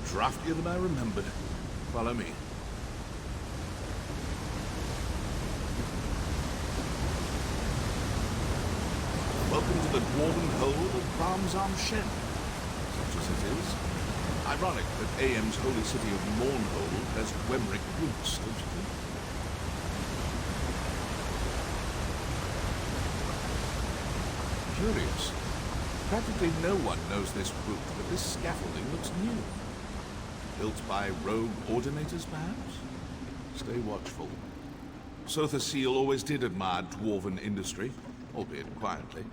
Draftier than I remembered. Follow me. Welcome to the dwarven hold of Balm's Arm Shed. Such as it is. Ironic that AM's holy city of Mournhold has Gwemric roots, don't you think? Curious. Practically no one knows this route, but this scaffolding looks new. Built by rogue ordinators, perhaps? Stay watchful. Sotha Seal always did admire dwarven industry, albeit quietly.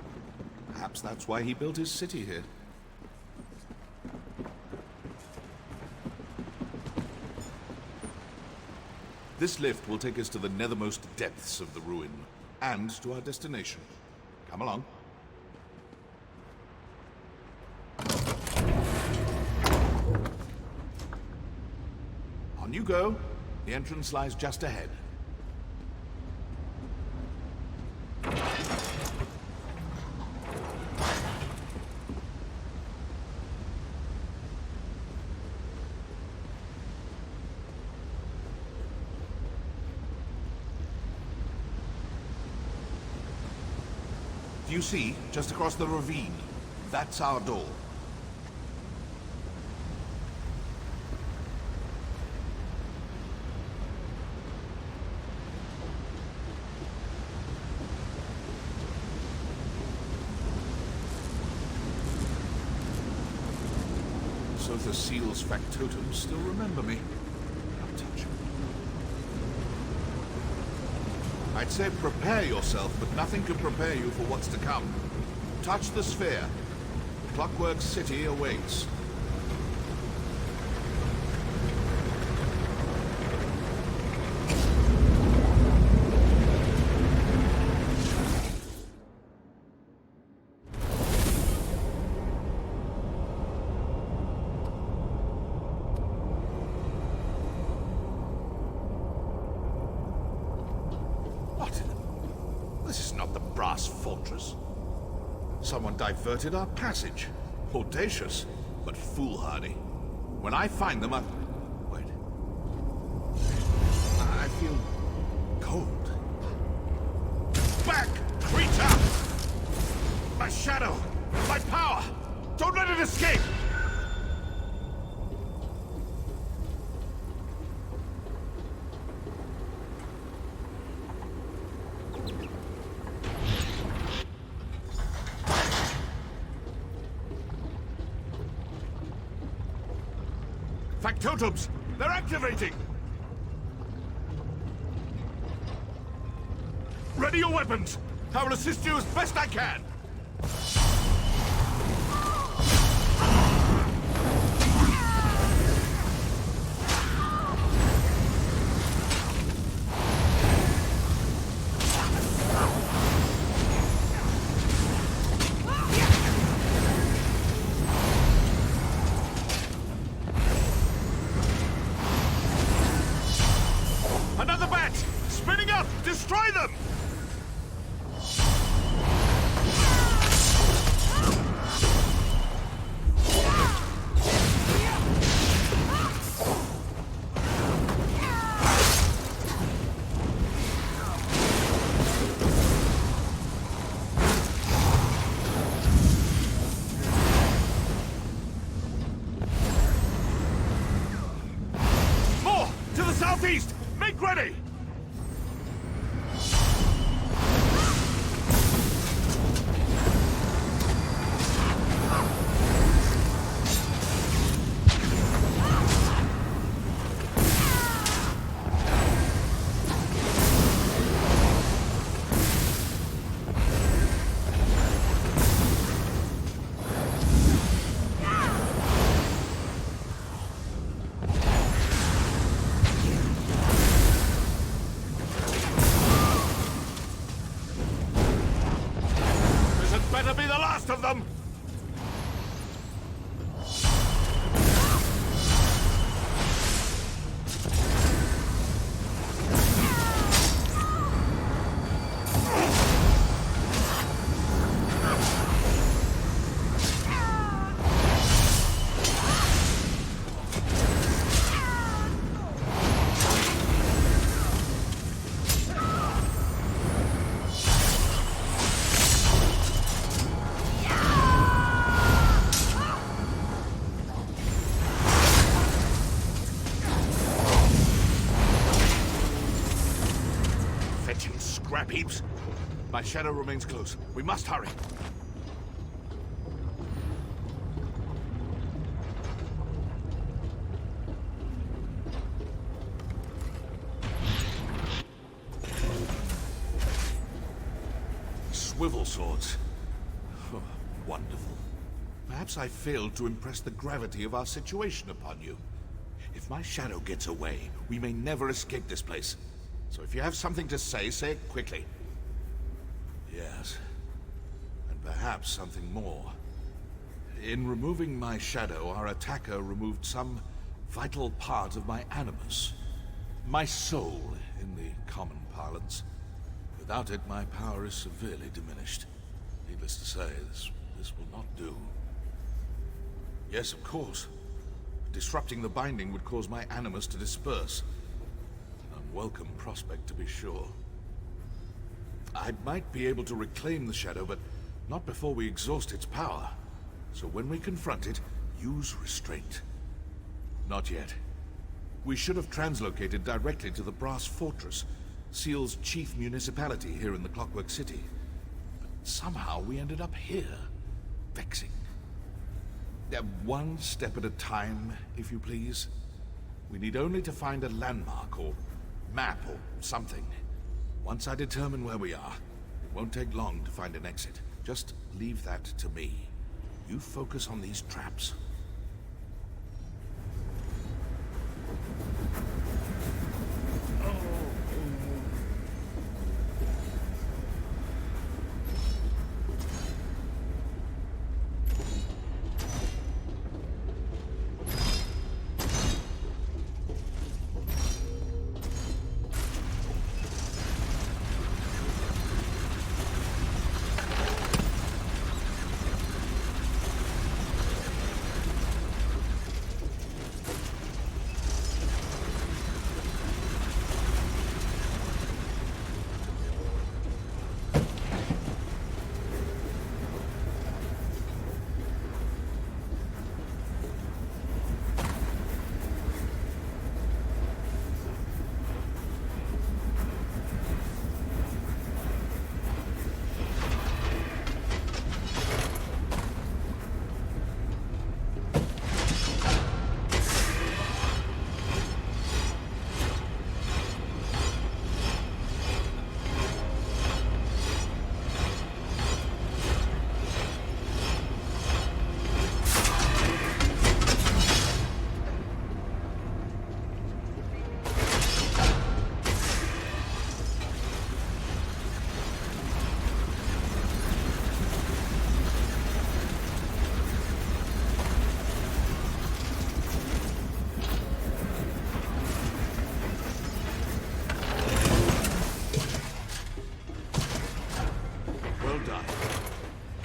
Perhaps that's why he built his city here. This lift will take us to the nethermost depths of the ruin, and to our destination. Come along. On you go. The entrance lies just ahead. Do you see, just across the ravine? That's our door. Sotha Seal's factotums still remember me. I'll touch him. I'd say prepare yourself, but nothing can prepare you for what's to come. Touch the sphere. Clockwork City awaits. This is not the brass fortress. Someone diverted our passage. Audacious, but foolhardy. When I find them, wait. I feel cold. Back, creature! My shadow! My power! Don't let it escape! Factotums! They're activating! Ready your weapons! I will assist you as best I can! Another bat! Spinning up! Destroy them! More! To the southeast! Make ready! Better be the last of them! peeps. My shadow remains close. We must hurry. Swivel swords. Oh, wonderful. Perhaps I failed to impress the gravity of our situation upon you. If my shadow gets away, we may never escape this place. So if you have something to say, say it quickly. Yes. And perhaps something more. In removing my shadow, our attacker removed some vital part of my animus. My soul, in the common parlance. Without it, my power is severely diminished. Needless to say, this will not do. Yes, of course. Disrupting the binding would cause my animus to disperse. An unwelcome prospect, to be sure. I might be able to reclaim the shadow, but not before we exhaust its power. So when we confront it, use restraint. Not yet. We should have translocated directly to the Brass Fortress, Seal's chief municipality here in the Clockwork City. But somehow we ended up here. Vexing. One step at a time, if you please. We need only to find a landmark or map or something. Once I determine where we are, it won't take long to find an exit. Just leave that to me. You focus on these traps.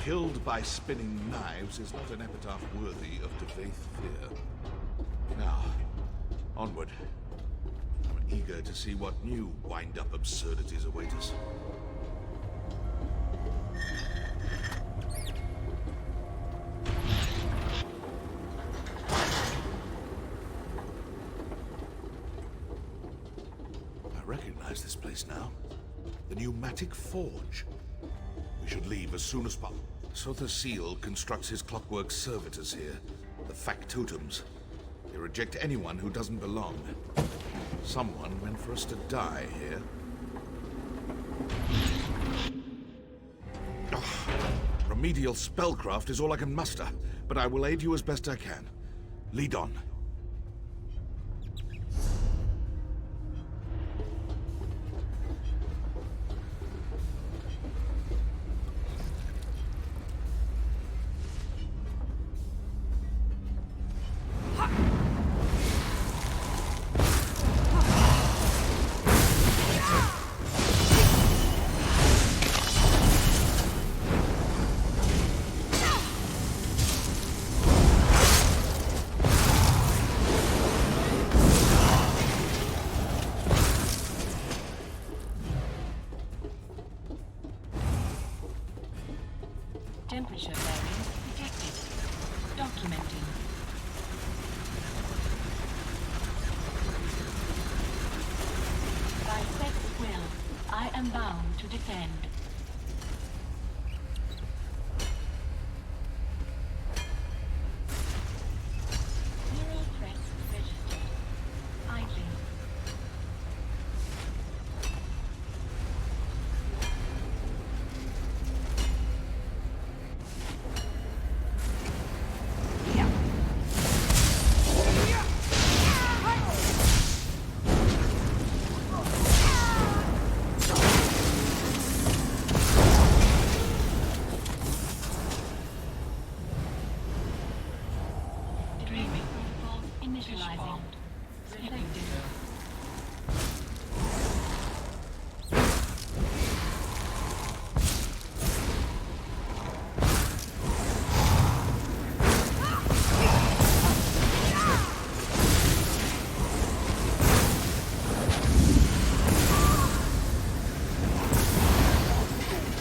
Killed by spinning knives is not an epitaph worthy of Devaith fear. Now, onward. I'm eager to see what new wind-up absurdities await us. I recognize this place now. The pneumatic forge. We should leave as soon as possible. Sotha Seal constructs his clockwork servitors here, the factotums. They reject anyone who doesn't belong. Someone went for us to die here. Remedial spellcraft is all I can muster, but I will aid you as best I can. Lead on. Temperature variance detected. Documenting. By Set's will, I am bound to defend. Neural threats registered. Idling. Initializing. Selected.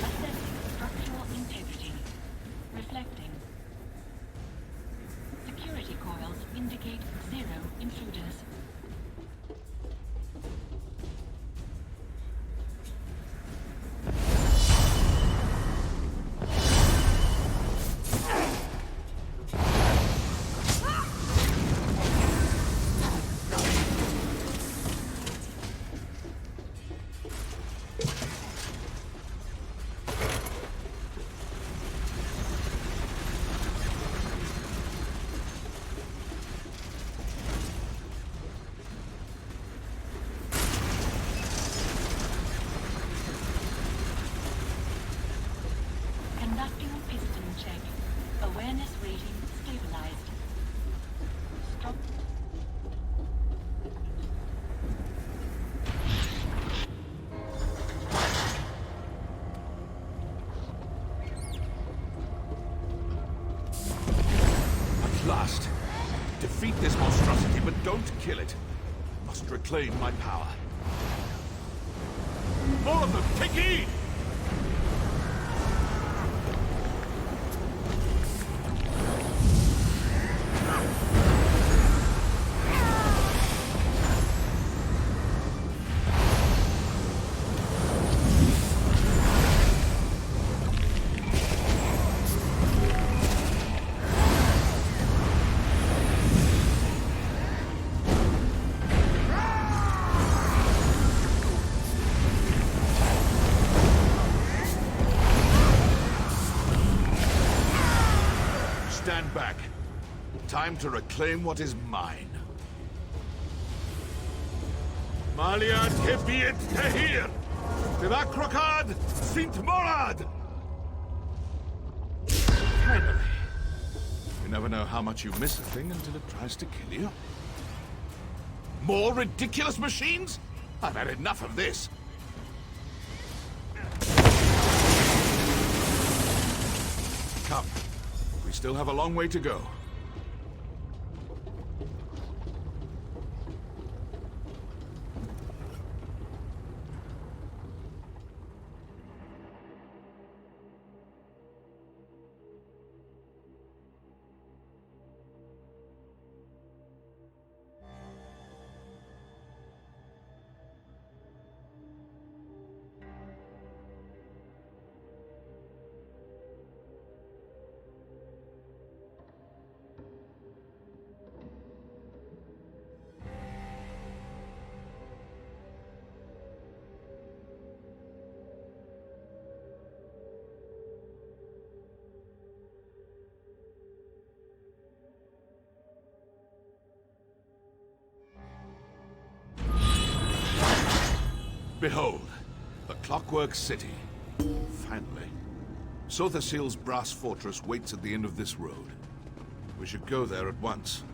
Assessing structural integrity. Reflecting. Security coils indicate 0 intruders. Conducting piston check. Awareness rating stabilized. Stop. At last. Defeat this monstrosity, but don't kill it. Must reclaim my power. More of them! Take heed! Stand back. Time to reclaim what is mine. Malia tefiet tehir! Vivakrokad sint morad! Finally. You never know how much you miss a thing until it tries to kill you. More ridiculous machines? I've had enough of this. Come. We still have a long way to go. Behold, the Clockwork City. Finally. Sothasil's brass fortress waits at the end of this road. We should go there at once.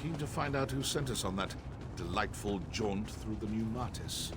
Keen to find out who sent us on that delightful jaunt through the New Martis.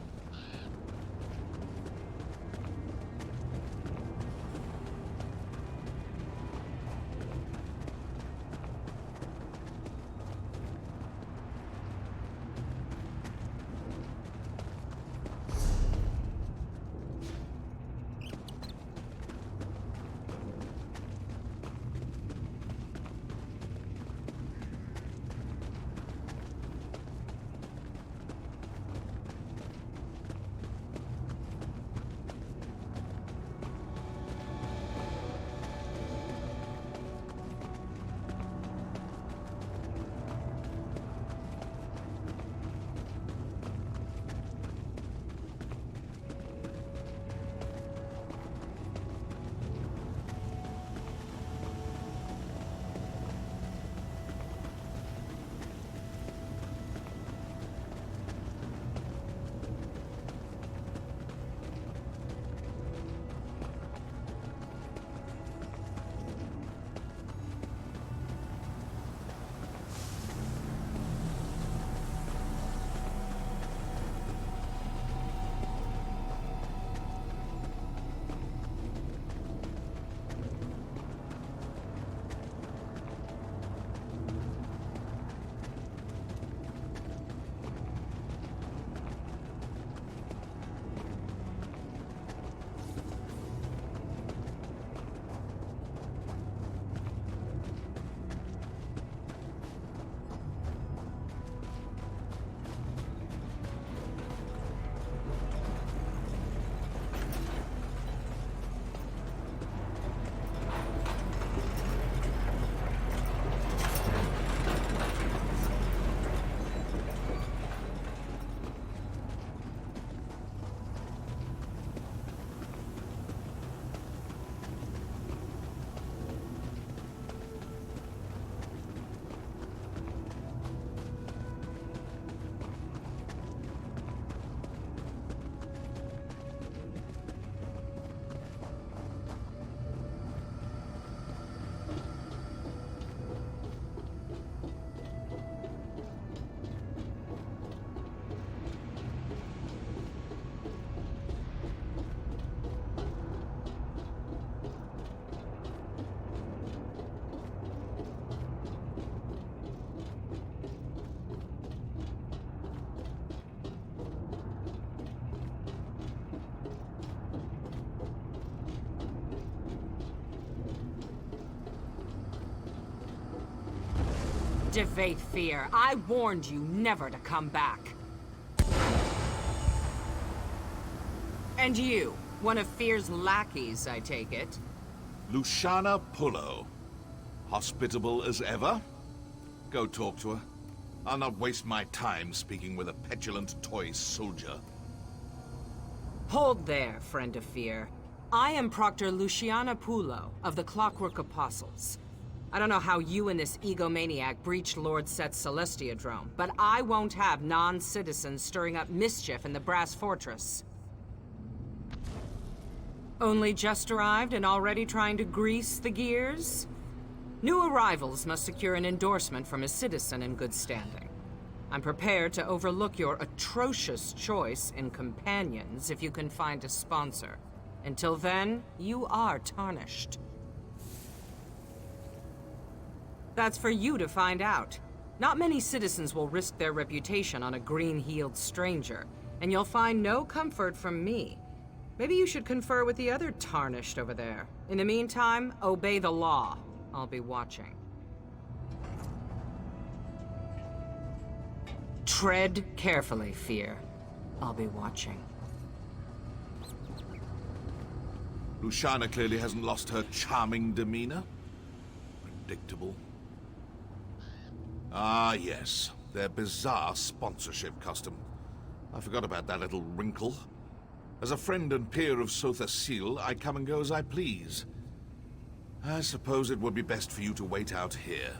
Activate fear. I warned you never to come back. And you, one of Fear's lackeys, I take it? Luciana Pullo. Hospitable as ever? Go talk to her. I'll not waste my time speaking with a petulant toy soldier. Hold there, friend of Fear. I am Proctor Luciana Pullo of the Clockwork Apostles. I don't know how you and this egomaniac breached Lord Set's Celestiadrome, but I won't have non-citizens stirring up mischief in the Brass Fortress. Only just arrived and already trying to grease the gears? New arrivals must secure an endorsement from a citizen in good standing. I'm prepared to overlook your atrocious choice in companions if you can find a sponsor. Until then, you are tarnished. That's for you to find out. Not many citizens will risk their reputation on a green-heeled stranger, and you'll find no comfort from me. Maybe you should confer with the other tarnished over there. In the meantime, obey the law. I'll be watching. Tread carefully, Fear. I'll be watching. Luciana clearly hasn't lost her charming demeanor. Predictable. Ah, yes. Their bizarre sponsorship custom. I forgot about that little wrinkle. As a friend and peer of Sotha Sil, I come and go as I please. I suppose it would be best for you to wait out here.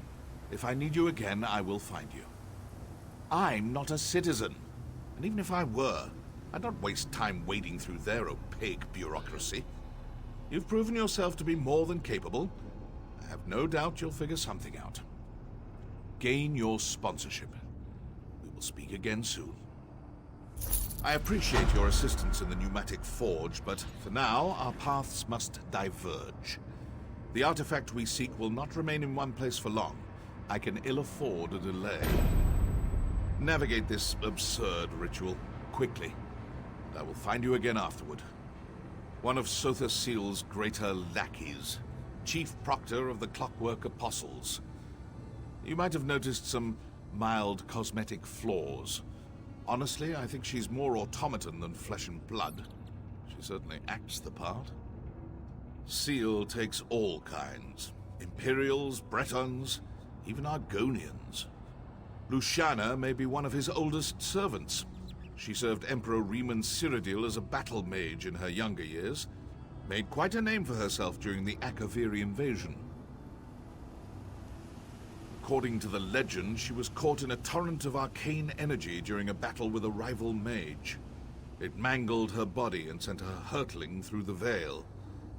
If I need you again, I will find you. I'm not a citizen. And even if I were, I'd not waste time wading through their opaque bureaucracy. You've proven yourself to be more than capable. I have no doubt you'll figure something out. Gain your sponsorship. We will speak again soon. I appreciate your assistance in the pneumatic forge, but for now, our paths must diverge. The artifact we seek will not remain in one place for long. I can ill afford a delay. Navigate this absurd ritual quickly, and I will find you again afterward. One of Sotha Sil's greater lackeys, Chief Proctor of the Clockwork Apostles. You might have noticed some mild cosmetic flaws. Honestly, I think she's more automaton than flesh and blood. She certainly acts the part. Seal takes all kinds. Imperials, Bretons, even Argonians. Luciana may be one of his oldest servants. She served Emperor Riemann Cyrodiil as a battle mage in her younger years. Made quite a name for herself during the Akaviri invasion. According to the legend, she was caught in a torrent of arcane energy during a battle with a rival mage. It mangled her body and sent her hurtling through the veil.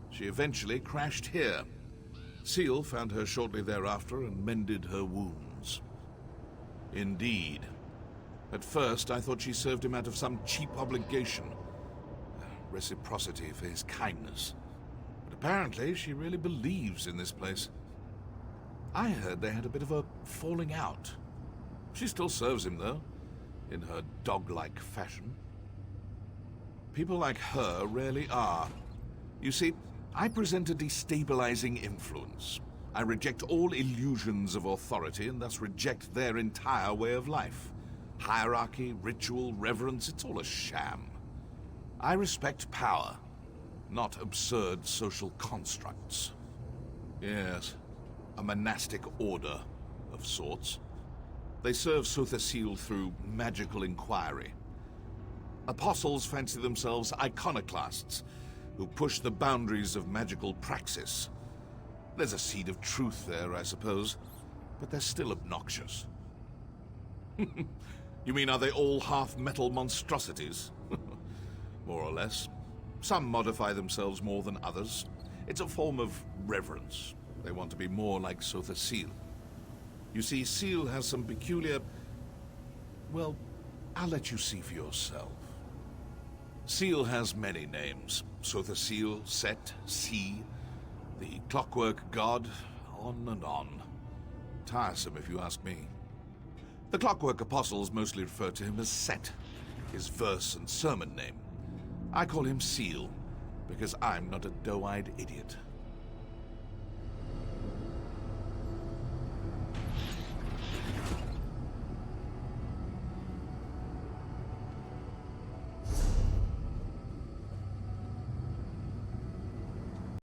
She eventually crashed here. Seal found her shortly thereafter and mended her wounds. Indeed. At first, I thought she served him out of some cheap obligation. Reciprocity for his kindness. But apparently, she really believes in this place. I heard they had a bit of a falling out. She still serves him, though, in her dog-like fashion. People like her rarely are. You see, I present a destabilizing influence. I reject all illusions of authority and thus reject their entire way of life. Hierarchy, ritual, reverence, it's all a sham. I respect power, not absurd social constructs. Yes, a monastic order of sorts. They serve Sotha Sil through magical inquiry. Apostles fancy themselves iconoclasts who push the boundaries of magical praxis. There's a seed of truth there, I suppose, but they're still obnoxious. You mean, are they all half-metal monstrosities? More or less. Some modify themselves more than others. It's a form of reverence. They want to be more like Sotha Sil. You see, Sil has some peculiar... Well, I'll let you see for yourself. Sil has many names. Sotha Sil, Set, Sea, the Clockwork God, on and on. Tiresome, if you ask me. The Clockwork Apostles mostly refer to him as Set, his verse and sermon name. I call him Seal, because I'm not a doe-eyed idiot.